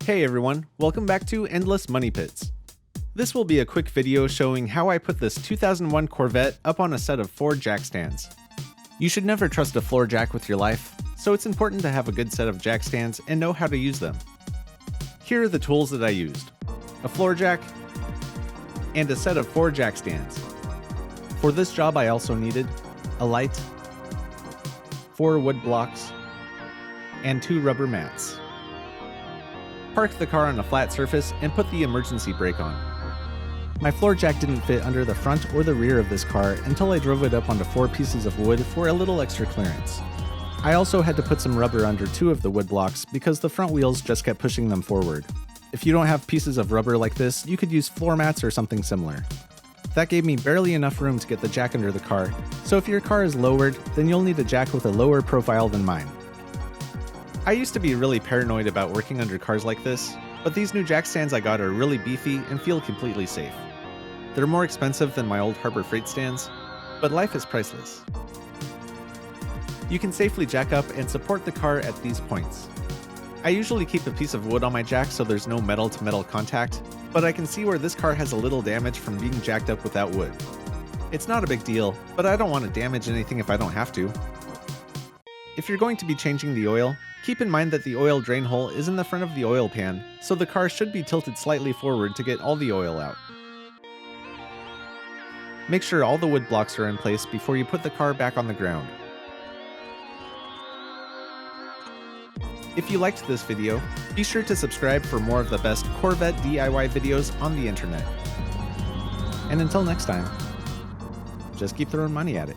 Hey everyone, welcome back to Endless Money Pits. This will be a quick video showing how I put this 2001 Corvette up on a set of 4 jack stands. You should never trust a floor jack with your life, so it's important to have a good set of jack stands and know how to use them. Here are the tools that I used: a floor jack and a set of 4 jack stands. For this job I also needed a light, 4 wood blocks, and 2 rubber mats. Park the car on a flat surface and put the emergency brake on. My floor jack didn't fit under the front or the rear of this car until I drove it up onto 4 pieces of wood for a little extra clearance. I also had to put some rubber under 2 of the wood blocks because the front wheels just kept pushing them forward. If you don't have pieces of rubber like this, you could use floor mats or something similar. That gave me barely enough room to get the jack under the car, so if your car is lowered, then you'll need a jack with a lower profile than mine. I used to be really paranoid about working under cars like this, but these new jack stands I got are really beefy and feel completely safe. They're more expensive than my old Harbor Freight stands, but life is priceless. You can safely jack up and support the car at these points. I usually keep a piece of wood on my jack so there's no metal-to-metal contact, but I can see where this car has a little damage from being jacked up without wood. It's not a big deal, but I don't want to damage anything if I don't have to. If you're going to be changing the oil, keep in mind that the oil drain hole is in the front of the oil pan, so the car should be tilted slightly forward to get all the oil out. Make sure all the wood blocks are in place before you put the car back on the ground. If you liked this video, be sure to subscribe for more of the best Corvette DIY videos on the internet. And until next time, just keep throwing money at it.